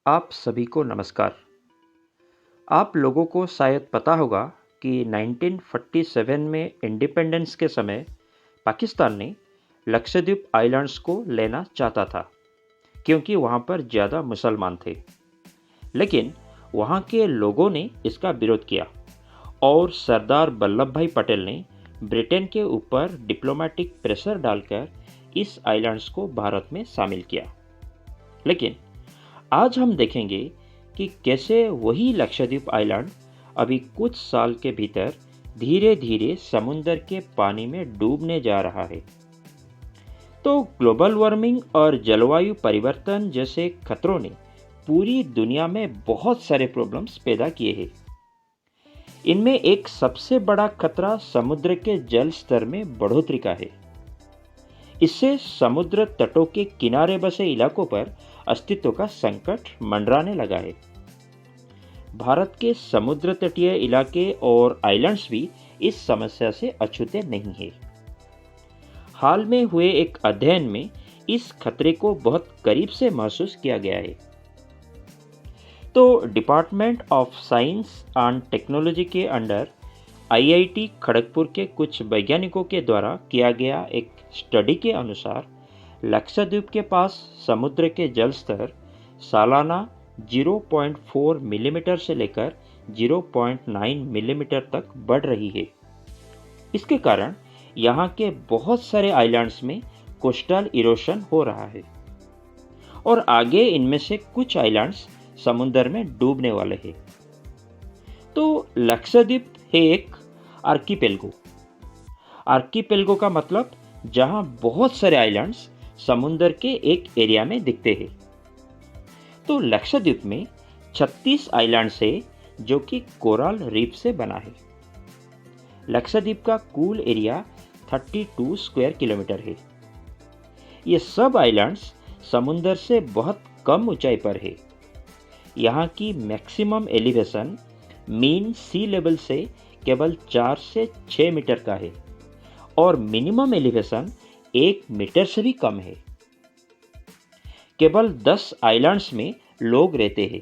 आप सभी को नमस्कार। आप लोगों को शायद पता होगा कि 1947 में इंडिपेंडेंस के समय पाकिस्तान ने लक्षद्वीप आइलैंड्स को लेना चाहता था क्योंकि वहाँ पर ज़्यादा मुसलमान थे। लेकिन वहाँ के लोगों ने इसका विरोध किया और सरदार वल्लभ भाई पटेल ने ब्रिटेन के ऊपर डिप्लोमेटिक प्रेशर डालकर इस आइलैंड्स को भारत में शामिल किया। लेकिन आज हम देखेंगे कि कैसे वही लक्षद्वीप आइलैंड अभी कुछ साल के भीतर धीरे धीरे समुद्र के पानी में डूबने जा रहा है। तो ग्लोबल वार्मिंग और जलवायु परिवर्तन जैसे खतरों ने पूरी दुनिया में बहुत सारे प्रॉब्लम्स पैदा किए हैं। इनमें एक सबसे बड़ा खतरा समुद्र के जल स्तर में बढ़ोतरी का है। इससे समुद्र तटों के किनारे बसे इलाकों पर अस्तित्व का संकट मंडराने लगा है। भारत के समुद्र तटीय इलाके और आइलैंड्स भी इस समस्या से अछूते नहीं है। हाल में हुए एक अध्ययन में इस खतरे को बहुत करीब से महसूस किया गया है। तो department of science and technology के अंडर आईआईटी खड़गपुर के कुछ वैज्ञानिकों के द्वारा किया गया एक स्टडी के अनुसार लक्षद्वीप के पास समुद्र के जल स्तर सालाना 0.4 मिलीमीटर से लेकर 0.9 मिलीमीटर तक बढ़ रही है। इसके कारण यहाँ के बहुत सारे आइलैंड्स में कोस्टल इरोशन हो रहा है और आगे इनमें से कुछ आइलैंड्स समुद्र में डूबने वाले हैं। तो लक्षद्वीप है एक आर्कीपेलगो। आर्कीपेलगो का मतलब जहां बहुत सारे आइलैंड्स समुद्र के एक एरिया में दिखते हैं। तो लक्षद्वीप में 36 आइलैंड्स है जो कि कोरल रीफ से बना है। लक्षद्वीप का कुल एरिया 32 स्क्वायर किलोमीटर है। ये सब आइलैंड्स समुद्र से बहुत कम ऊंचाई पर है। यहाँ की मैक्सिमम एलिवेशन मीन सी लेवल से केवल 4 से 6 मीटर का है और मिनिमम एलिवेशन 1 मीटर से भी कम है। केवल 10 आइलैंड्स में लोग रहते हैं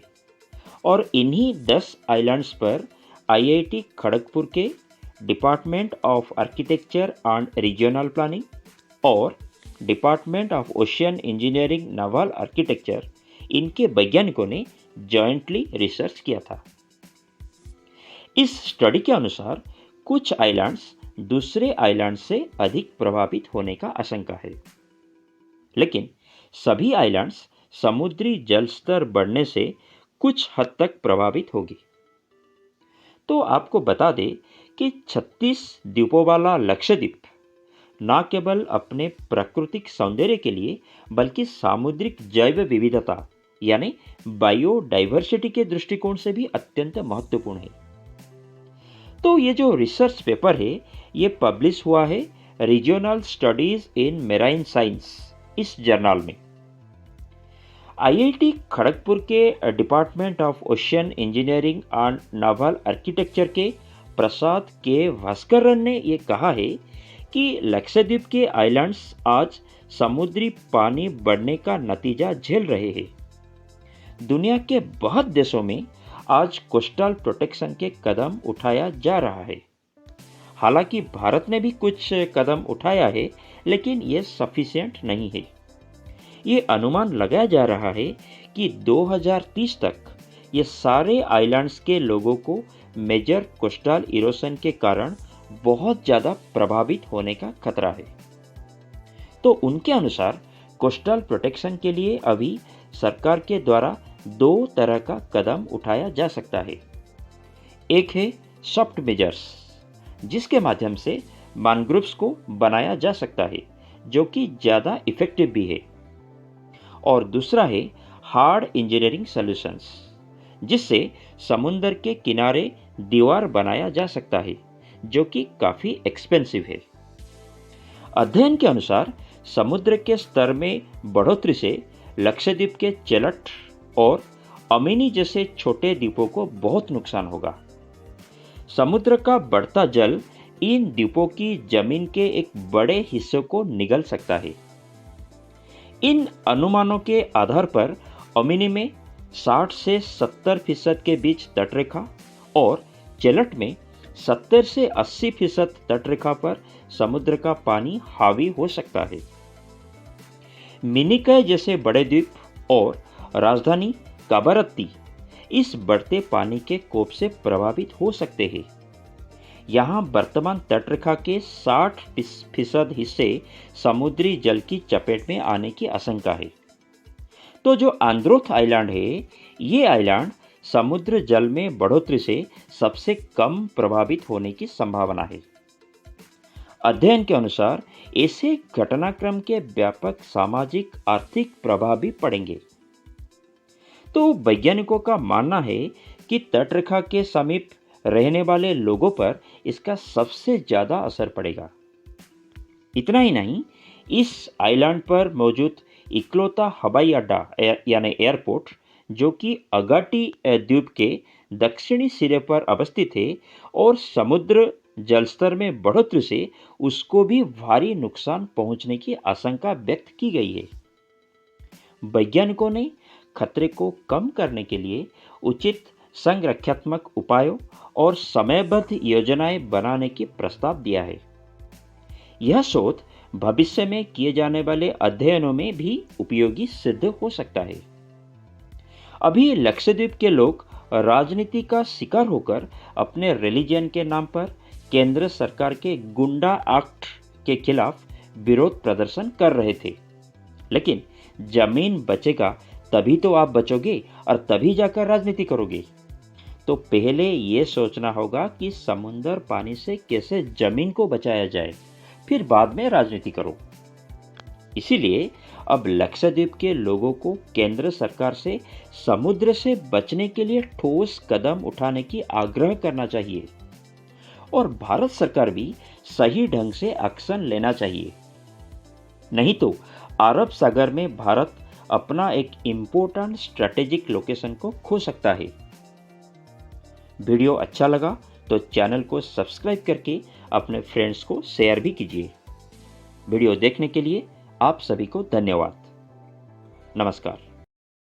और इन्हीं 10 आइलैंड्स पर आईआईटी खड़गपुर के department of architecture and regional planning और department of ocean engineering naval architecture इनके वैज्ञानिकों ने जॉइंटली रिसर्च किया था। इस स्टडी के अनुसार कुछ आइलैंड्स दूसरे आइलैंड से अधिक प्रभावित होने का आशंका है, लेकिन सभी आइलैंड्स समुद्री जल स्तर बढ़ने से कुछ हद तक प्रभावित होगी। तो आपको बता दें कि 36 द्वीपों वाला लक्षद्वीप न केवल अपने प्राकृतिक सौंदर्य के लिए बल्कि सामुद्रिक जैव विविधता यानी बायोडाइवर्सिटी के दृष्टिकोण से भी अत्यंत महत्वपूर्ण है। तो ये जो रिसर्च पेपर है ये पब्लिश हुआ है regional studies in marine science इस जर्नल में। आईआईटी खड़गपुर के department of ocean engineering and novel architecture के प्रसाद के भास्करन ने ये कहा है कि लक्षद्वीप के आइलैंड्स आज समुद्री पानी बढ़ने का नतीजा झेल रहे हैं। दुनिया के बहुत देशों में आज कोस्टल प्रोटेक्शन के कदम उठाया जा रहा है। हालांकि भारत ने भी कुछ कदम उठाया है, लेकिन ये सफिशिएंट नहीं है। ये अनुमान लगाया जा रहा है कि 2030 तक ये सारे आइलैंड्स के लोगों को मेजर कोस्टल इरोशन के कारण बहुत ज़्यादा प्रभावित होने का खतरा है। तो उनके अनुसार कोस्टल प्रोटेक्शन के लिए अभी सरकार के द्वारा 2 तरह का कदम उठाया जा सकता है। एक है सॉफ्ट मेजर्स, जिसके माध्यम से मैनग्रोव्स को बनाया जा सकता है जो कि ज़्यादा इफेक्टिव भी है, और दूसरा है हार्ड इंजीनियरिंग सॉल्यूशंस, जिससे समुद्र के किनारे दीवार बनाया जा सकता है जो कि काफ़ी एक्सपेंसिव है। अध्ययन के अनुसार समुद्र के स्तर में बढ़ोतरी से लक्षद्वीप के चेलट और अमिनी जैसे छोटे द्वीपों को बहुत नुकसान होगा। समुद्र का बढ़ता जल इन द्वीपों की जमीन के एक बड़े हिस्से को निगल सकता है। इन अनुमानों के आधार पर अमिनी में 60 से 70% के बीच तटरेखा और चेलट में 70 से 80% तटरेखा पर समुद्र का पानी हावी हो सकता है। मिनिकॉय जैसे बड़े द्वीप और राजधानी काबारत्ती इस बढ़ते पानी के कोप से प्रभावित हो सकते हैं। यहाँ वर्तमान तटरेखा के 60% हिस्से समुद्री जल की चपेट में आने की आशंका है। तो जो आंद्रोथ आइलैंड है, ये आइलैंड समुद्र जल में बढ़ोतरी से सबसे कम प्रभावित होने की संभावना है। अध्ययन के अनुसार ऐसे घटनाक्रम के व्यापक सामाजिक आर्थिक प्रभाव भी पड़ेंगे। तो वैज्ञानिकों का मानना है कि तटरेखा के समीप रहने वाले लोगों पर इसका सबसे ज्यादा असर पड़ेगा। इतना ही नहीं, इस आइलैंड पर मौजूद इकलौता हवाई अड्डा यानी एयरपोर्ट, जो कि अगाटी द्वीप के दक्षिणी सिरे पर अवस्थित है और समुद्र जलस्तर में बढ़ोतरी से उसको भी भारी नुकसान पहुंचने की आशंका व्यक्त की गई है। वैज्ञानिकों ने खतरे को कम करने के लिए उचित संरक्षात्मक उपायों और समयबद्ध योजनाएं बनाने की प्रस्ताव दिया है। यह शोध भविष्य में किए जाने वाले अध्ययनों में भी उपयोगी सिद्ध हो सकता है। अभी लक्षद्वीप के लोग राजनीति का शिकार होकर अपने रिलीजन के नाम पर केंद्र सरकार के गुंडा एक्ट के खिलाफ विरोध प्रदर्शन कर रहे थे। लेकिन जमीन बचेगा तभी तो आप बचोगे और तभी जाकर राजनीति करोगे। तो पहले ये सोचना होगा कि समुद्र पानी से कैसे जमीन को बचाया जाए, फिर बाद में राजनीति करो। इसीलिए अब लक्षद्वीप के लोगों को केंद्र सरकार से समुद्र से बचने के लिए ठोस कदम उठाने की आग्रह करना चाहिए और भारत सरकार भी सही ढंग से एक्शन लेना चाहिए। नहीं तो अरब सागर में भारत अपना एक इंपॉर्टेंट स्ट्रेटेजिक लोकेशन को खो सकता है। वीडियो अच्छा लगा तो चैनल को सब्सक्राइब करके अपने फ्रेंड्स को शेयर भी कीजिए। वीडियो देखने के लिए आप सभी को धन्यवाद। नमस्कार।